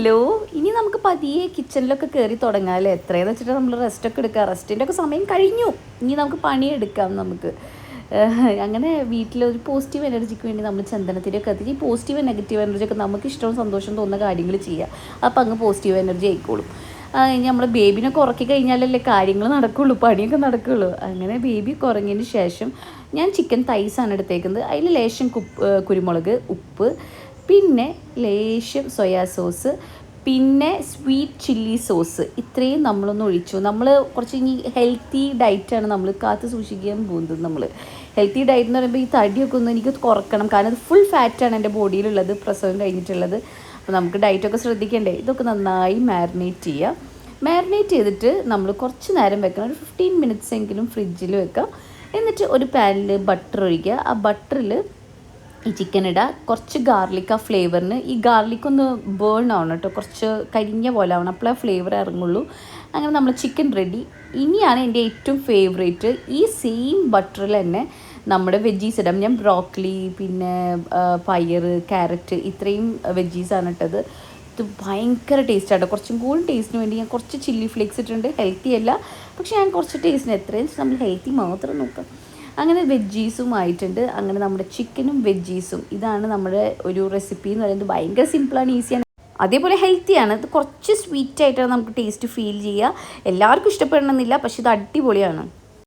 Hello, ഇനി നമുക്ക് പതിയെ കിച്ചണിലൊക്കെ കയറി തുടങ്ങാം അല്ലേ? എത്രയെന്ന് വെച്ചിട്ട് നമ്മൾ റെസ്റ്റൊക്കെ എടുക്കുക. റെസ്റ്റിൻ്റെ ഒക്കെ സമയം കഴിഞ്ഞു. ഇനി നമുക്ക് പണിയെടുക്കാം നമുക്ക്. അങ്ങനെ വീട്ടിലൊരു പോസിറ്റീവ് എനർജിക്ക് വേണ്ടി നമ്മൾ ചന്ദനത്തിൻ്റെയൊക്കെ കത്തിച്ച് ഈ പോസിറ്റീവ് നെഗറ്റീവ് എനർജിയൊക്കെ നമുക്ക് ഇഷ്ടവും സന്തോഷം തോന്നുന്ന കാര്യങ്ങൾ ചെയ്യുക. അപ്പോൾ അങ്ങ് പോസിറ്റീവ് എനർജി ആയിക്കോളും. ഇനി നമ്മൾ ബേബിനൊക്കെ ഉറക്കി കഴിഞ്ഞാലല്ലേ കാര്യങ്ങൾ നടക്കുകയുള്ളൂ, പണിയൊക്കെ നടക്കുകയുള്ളൂ. അങ്ങനെ ബേബിയൊക്കെ ഉറങ്ങിയതിന് ശേഷം ഞാൻ ചിക്കൻ തൈസാണ് എടുത്തേക്കുന്നത്. അതിൽ ലേശം കുരുമുളക്, ഉപ്പ്, പിന്നെ ലേശം സോയാ സോസ്, പിന്നെ സ്വീറ്റ് ചില്ലി സോസ്, ഇത്രയും നമ്മളൊന്ന് ഒഴിച്ചു. നമ്മൾ കുറച്ച് ഇനി ഹെൽത്തി ഡയറ്റാണ് നമ്മൾ കാത്തു സൂക്ഷിക്കാൻ പോകുന്നത്. നമ്മൾ ഹെൽത്തി ഡയറ്റ് എന്ന് പറയുമ്പോൾ ഈ തടിയൊക്കെ ഒന്ന് എനിക്ക് കുറക്കണം, കാരണം അത് ഫുൾ ഫാറ്റാണ് എൻ്റെ ബോഡിയിലുള്ളത് പ്രസവം കഴിഞ്ഞിട്ടുള്ളത്. അപ്പോൾ നമുക്ക് ഡയറ്റൊക്കെ ശ്രദ്ധിക്കണ്ടേ. ഇതൊക്കെ നന്നായി മാരിനേറ്റ് ചെയ്യുക. മാരിനേറ്റ് ചെയ്തിട്ട് നമ്മൾ കുറച്ച് നേരം വെക്കണം, ഒരു 15 മിനിറ്റ്സ് എങ്കിലും ഫ്രിഡ്ജിൽ വെക്കാം. എന്നിട്ട് ഒരു പാനിൽ ബട്ടർ ഒഴിക്കുക. ആ ബട്ടറിൽ ഈ ചിക്കൻ ഇടുക. കുറച്ച് ഗാർലിക്, ആ ഫ്ലേവറിന് ഈ ഗാർലിക് ഒന്ന് ബേൺ ആവണം കേട്ടോ, കുറച്ച് കരിഞ്ഞ പോലെ ആവണം, അപ്പോഴേ ഫ്ലേവർ ഇറങ്ങുള്ളൂ. അങ്ങനെ നമ്മൾ ചിക്കൻ റെഡി. ഇനിയാണ് എൻ്റെ ഏറ്റവും ഫേവറേറ്റ്, ഈ സെയിം ബട്ടറിൽ തന്നെ നമ്മുടെ വെജീസ് ഇടാം. ഞാൻ ബ്രോക്കലി, പിന്നെ പയർ, ക്യാരറ്റ്, ഇത്രയും വെജീസാണ് ഇട്ടത്. ഇത് ഭയങ്കര ടേസ്റ്റാണ്. കുറച്ചും കൂടി ടേസ്റ്റിന് വേണ്ടി ഞാൻ കുറച്ച് ചില്ലി ഫ്ലേക്സ് ഇട്ടിട്ടുണ്ട്. ഹെൽത്തി അല്ല, പക്ഷേ ഞാൻ കുറച്ച് ടേസ്റ്റിന്, എത്രയും നമ്മൾ ഹെൽത്തി മാത്രം നോക്കാം. അങ്ങനെ വെജീസും ആയിട്ടുണ്ട്. അങ്ങനെ നമ്മുടെ ചിക്കനും വെജീസും, ഇതാണ് നമ്മുടെ ഒരു റെസിപ്പി എന്ന് പറയുന്നത്. ഭയങ്കര സിമ്പിളാണ്, ഈസിയാണ്, അതേപോലെ ഹെൽത്തിയാണ്. ഇത് കുറച്ച് സ്വീറ്റായിട്ടാണ് നമുക്ക് ടേസ്റ്റ് ഫീൽ ചെയ്യുക. എല്ലാവർക്കും ഇഷ്ടപ്പെടണമെന്നില്ല, പക്ഷെ ഇത് അടിപൊളിയാണ്.